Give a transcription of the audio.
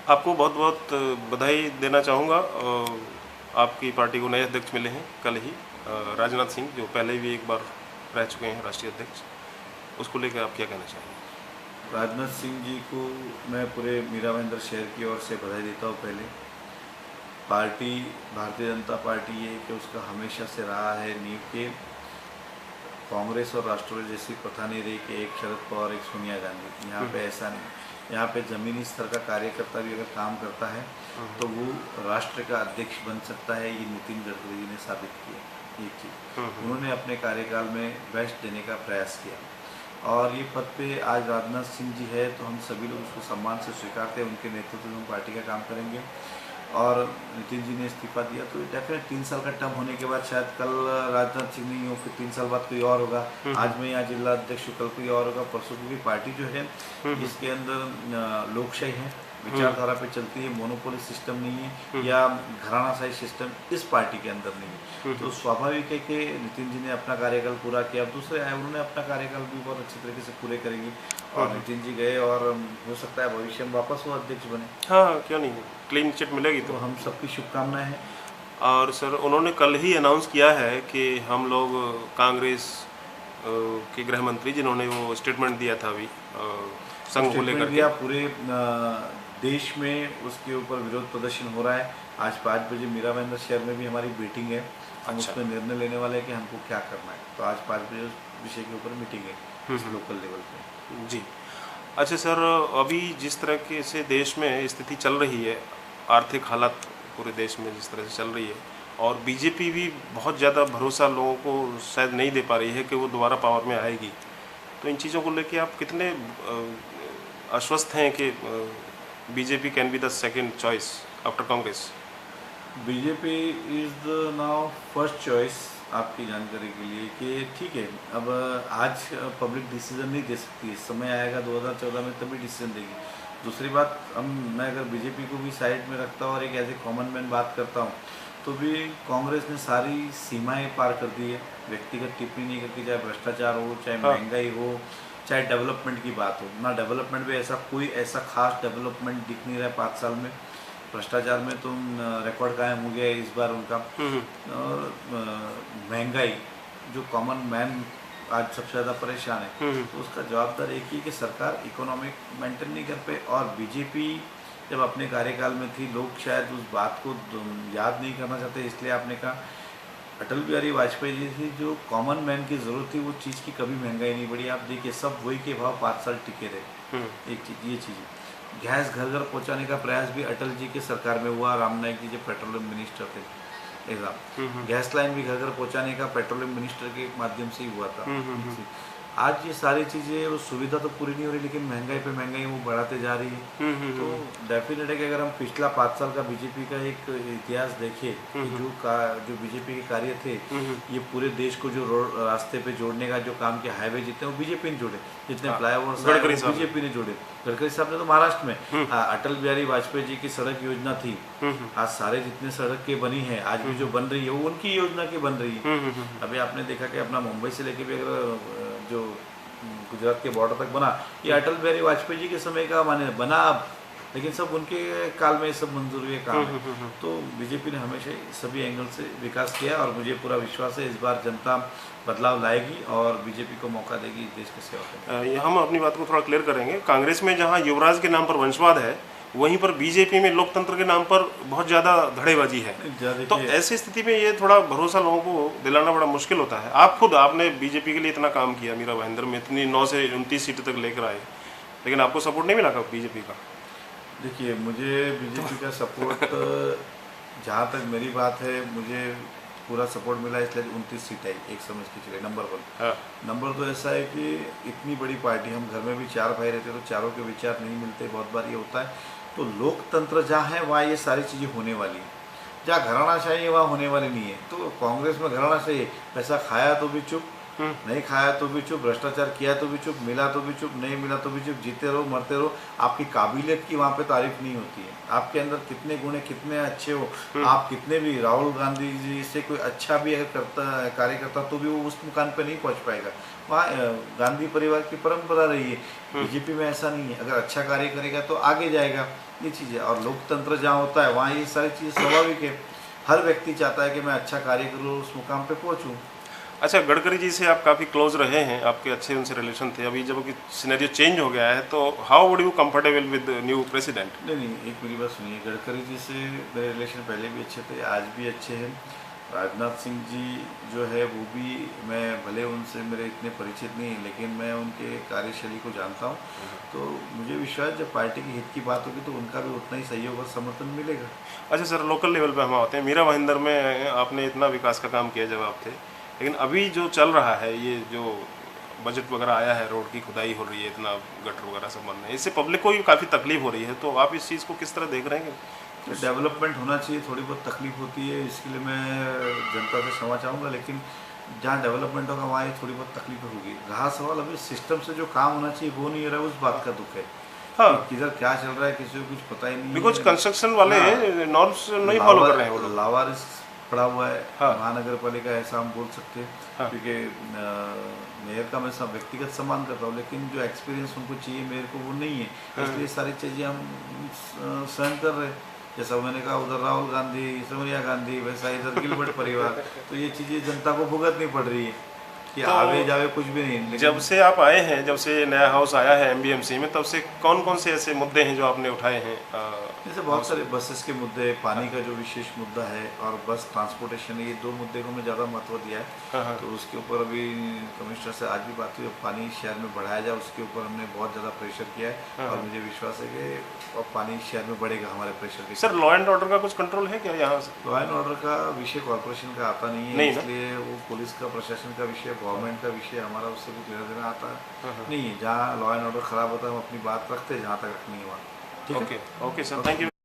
आपको बहुत बहुत बधाई देना चाहूँगा। आपकी पार्टी को नए अध्यक्ष मिले हैं कल ही, राजनाथ सिंह, जो पहले भी एक बार रह चुके हैं राष्ट्रीय अध्यक्ष। उसको लेकर आप क्या कहना चाहेंगे? राजनाथ सिंह जी को मैं पूरे मीरा भाईंदर शहर की ओर से बधाई देता हूँ। पहले पार्टी भारतीय जनता पार्टी ये कि उसका हमेशा से रहा है नींव के कांग्रेस और राष्ट्रवादी जैसी प्रथा नहीं रही कि एक शरद पवार एक सोनिया गांधी। यहाँ पे ऐसा नहीं, यहाँ पे ज़मीनी स्तर का कार्यकर्ता भी अगर काम करता है तो वो राष्ट्र का अध्यक्ष बन सकता है। ये नितिन गडकरी जी ने साबित किया। एक चीज़ उन्होंने अपने कार्यकाल में बेस्ट देने का प्रयास किया और ये पद पे आज राजनाथ सिंह जी है तो हम सभी लोग उसको सम्मान से स्वीकारते हैं। उनके नेतृत्व में पार्टी का काम करेंगे और नितिन जी ने इस्तीफा दिया तो डेफिनेट 3 साल का टर्म होने के बाद शायद कल राजनाथ सिंह नहीं हो, फिर 3 साल बाद कोई और होगा। आज मैं यहाँ जिला अध्यक्ष कल कोई और होगा, परसों, क्योंकि पार्टी जो है इसके अंदर लोकशाही है, विचारधारा पे चलती है, मोनोपोली सिस्टम नहीं है या घरानाशाही सिस्टम इस पार्टी के अंदर नहीं है। तो स्वाभाविक है कि नितिन जी ने अपना कार्यकाल पूरा किया, दूसरे आए उन्होंने अपना कार्यकाल भी बहुत अच्छे तरीके से पूरे करेंगे और नितिन जी गए और हो सकता है भविष्य में वापस वो अध्यक्ष बने। हाँ, क्यों नहीं, क्लीन चिट मिलेगी तो हम सबकी शुभकामनाएं हैं। और सर, उन्होंने कल ही अनाउंस किया है कि हम लोग कांग्रेस के गृह मंत्री, जिन्होंने वो स्टेटमेंट दिया था अभी संघ को लेकर के, पूरे देश में उसके ऊपर विरोध प्रदर्शन हो रहा है। आज 5 बजे मीरा भाईंदर शहर में भी हमारी मीटिंग है। हम उसमें निर्णय लेने वाले हैं कि हमको क्या करना है। तो आज 5 बजे उस विषय के ऊपर मीटिंग है लोकल लेवल पे। जी। अच्छा सर, अभी जिस तरह के से देश में स्थिति चल रही है, आर्थिक हालत पूरे देश में जिस तरह से चल रही है, और बीजेपी भी बहुत ज़्यादा भरोसा लोगों को शायद नहीं दे पा रही है कि वो दोबारा पावर में आएगी, तो इन चीज़ों को लेके आप कितने आश्वस्त हैं कि BJP can be the second choice after Congress? BJP is the now first choice. आपकी जानकारी के लिए कि ठीक है, अब आज पब्लिक डिसीजन नहीं दे सकती, समय आएगा 2014 में तभी डिसीजन देगी। दूसरी बात, मैं अगर बीजेपी को भी साइड में रखता हूँ और एक एज ए कॉमन मैन बात करता हूँ तो भी कांग्रेस ने सारी सीमाएं पार कर दी है। व्यक्तिगत टिप्पणी नहीं करती, चाहे भ्रष्टाचार हो, चाहे महंगाई हो, चाहे डेवलपमेंट की बात हो ना। डेवलपमेंट में कोई ऐसा खास डेवलपमेंट दिख नहीं रहा है 5 साल में। भ्रष्टाचार में तो रिकॉर्ड कायम हो गया है इस बार उनका। और महंगाई, जो कॉमन मैन आज सबसे ज़्यादा परेशान है, तो उसका जवाबदार एक ही कि सरकार इकोनॉमिक मेंटेन नहीं कर पाए। और बीजेपी जब अपने कार्यकाल में थी, लोग शायद उस बात को याद नहीं करना चाहते, इसलिए आपने कहा अटल बिहारी वाजपेयी जी थी, जो कॉमन मैन की ज़रूरत थी, वो चीज़ की कभी महंगाई नहीं बढ़ी। आप देखिए सब वही के भाव 5 साल टिके रहे। एक चीज़ ये चीज़, गैस घर घर पहुंचाने का प्रयास भी अटल जी के सरकार में हुआ। राम नाईक जी जब पेट्रोलियम मिनिस्टर थे, एकदम गैस लाइन भी घर घर पहुंचाने का पेट्रोलियम मिनिस्टर के माध्यम से ही हुआ था। आज ये सारी चीज़ें, वो सुविधा तो पूरी नहीं हो रही, लेकिन महंगाई पे महंगाई वो बढ़ाते जा रही है। तो डेफिनेट है कि अगर हम पिछला 5 साल का बीजेपी का एक इतिहास देखें कि जो बीजेपी के कार्य थे, ये पूरे देश को जो रास्ते पे जोड़ने का जो काम किया, हाईवे जितने वो बीजेपी ने जोड़े, जितने फ्लाईओवर बीजेपी ने जोड़े। गडकरी साहब ने तो महाराष्ट्र में, अटल बिहारी वाजपेयी जी की सड़क योजना थी, आज सारे जितने सड़कें बनी है, आज भी जो बन रही है, वो उनकी योजना की बन रही है। अभी आपने देखा कि अपना मुंबई से लेके भी अगर जो गुजरात के बॉर्डर तक बना, ये अटल बिहारी वाजपेयी जी के समय का माने बना अब, लेकिन सब उनके काल में सब मंजूर हुए काम है। तो बीजेपी ने हमेशा सभी एंगल से विकास किया और मुझे पूरा विश्वास है इस बार जनता बदलाव लाएगी और बीजेपी को मौका देगी देश की सेवा करने। हम अपनी बात को थोड़ा क्लियर करेंगे। कांग्रेस में जहां युवराज के नाम पर वंशवाद है, वहीं पर बीजेपी में लोकतंत्र के नाम पर बहुत ज़्यादा धड़ेबाजी है। तो ऐसी स्थिति में ये थोड़ा भरोसा लोगों को दिलाना बड़ा मुश्किल होता है। आप खुद, आपने बीजेपी के लिए इतना काम किया, मीरा भाईंदर में इतनी 9 से 29 सीटें तक लेकर आए, लेकिन आपको सपोर्ट नहीं मिला बीजेपी का? देखिए, मुझे बीजेपी का सपोर्ट जहाँ तक मेरी बात है, मुझे पूरा सपोर्ट मिला, इसलिए 29 सीट आई, एक समझ के चलिए, नंबर 1। नंबर 2 ऐसा है कि इतनी बड़ी पार्टी, हम घर में भी 4 भाई रहते तो चारों के विचार नहीं मिलते, बहुत बार ये होता है। तो लोकतंत्र जहाँ है वहाँ ये सारी चीज़ें होने वाली हैं। जहाँ घरानाशाही है वहाँ होने वाली नहीं है। तो कांग्रेस में घरानाशाही है, पैसा खाया तो भी चुप, नहीं खाया तो भी चुप, भ्रष्टाचार किया तो भी चुप, मिला तो भी चुप, नहीं मिला तो भी चुप, जीते रहो मरते रहो। आपकी काबिलियत की वहाँ पे तारीफ नहीं होती है। आपके अंदर कितने गुण है, कितने अच्छे हो, आप कितने भी, राहुल गांधी जी से कोई अच्छा भी अगर कार्य करता तो भी वो उस मुकाम पे नहीं पहुँच पाएगा। वहाँ गांधी परिवार की परंपरा रही है। बीजेपी में ऐसा नहीं है, अगर अच्छा कार्य करेगा तो आगे जाएगा। ये चीज़ है। और लोकतंत्र जहाँ होता है वहाँ ये सारी चीज़ें स्वाभाविक है। हर व्यक्ति चाहता है कि मैं अच्छा कार्य करूँ, उस मुकाम पे पहुँचूँ। अच्छा, गडकरी जी से आप काफ़ी क्लोज रहे हैं, आपके अच्छे उनसे रिलेशन थे। अभी जब कि सिनेरियो चेंज हो गया है, तो how would you comfortable with new president? नहीं नहीं, एक मेरी बात सुनिए, गडकरी जी से मेरे रिलेशन पहले भी अच्छे थे, आज भी अच्छे हैं। राजनाथ सिंह जी जो है वो भी, मैं भले उनसे मेरे इतने परिचित नहीं हैं, लेकिन मैं उनके कार्यशैली को जानता हूँ। तो मुझे विश्वास, जब पार्टी के हित की बात होगी तो उनका भी उतना ही सहयोग और समर्थन मिलेगा। अच्छा सर, लोकल लेवल पे हम आते हैं। मीरा भाईंदर में आपने इतना विकास का काम किया जब आप थे, लेकिन अभी जो चल रहा है, ये जो बजट वगैरह आया है, रोड की खुदाई हो रही है, इतना गटर वगैरह सब बन रहे हैं, इससे पब्लिक को भी काफ़ी तकलीफ हो रही है। तो आप इस चीज़ को किस तरह देख रहे हैं? डेवलपमेंट होना चाहिए, थोड़ी बहुत तकलीफ होती है, इसके लिए मैं जनता से क्षमा चाहूँगा, लेकिन जहाँ डेवलपमेंट होगा वहाँ ये थोड़ी बहुत तकलीफ होगी। रहा सवाल अभी सिस्टम से जो काम होना चाहिए वो नहीं हो रहा है, उस बात का दुख है। हाँ, कि किधर क्या चल रहा है किसी को कुछ पता ही नहीं बिकॉज है। कंस्ट्रक्शन वाले हाँ, नॉर्म्स नहीं फॉलो कर रहे हैं वो लोग। लावारिस पड़ा हुआ है। हाँ। महानगर पालिका ऐसा हम बोल सकते हैं। हाँ। क्योंकि मेयर का मैं सब व्यक्तिगत सम्मान करता हूँ, लेकिन जो एक्सपीरियंस उनको चाहिए मेयर को वो नहीं है। इसलिए सारी चीज़ें हम सहन कर रहे हैं। जैसा मैंने कहा, उधर राहुल गांधी, सोनिया गांधी, वैसा इधर गिलबर्ट परिवार। तो ये चीज़ें जनता को भुगतनी पड़ रही है कि तो आगे जावे कुछ भी नहीं। लेकिन जब से आप आए हैं, जब से नया हाउस आया है एमबीएमसी में, तब से कौन कौन से ऐसे मुद्दे हैं जो आपने उठाए हैं? जैसे बहुत सारे बसेस के मुद्दे, पानी का जो विशेष मुद्दा है, और बस ट्रांसपोर्टेशन, ये दो मुद्दे को मैं ज़्यादा महत्व दिया है। तो उसके ऊपर अभी कमिश्नर से आज भी बात हुई, पानी शहर में बढ़ाया जाए, उसके ऊपर हमने बहुत ज़्यादा प्रेशर किया है। और मुझे विश्वास है कि अब पानी शहर में बढ़ेगा हमारे प्रेशर के। सर, लॉ एंड ऑर्डर का कुछ कंट्रोल है क्या यहाँ से? लॉ एंड ऑर्डर का विषय कॉर्पोरेशन का आता नहीं है, नहीं ना? इसलिए वो पुलिस का, प्रशासन का विषय, गवर्नमेंट का विषय, हमारा उससे कुछ लेना देना आता नहीं है। जहाँ लॉ एंड ऑर्डर खराब होता है हम अपनी बात रखते हैं, जहाँ तक रखनी है वहाँ। ठीक है। Okay, okay sir, thank you.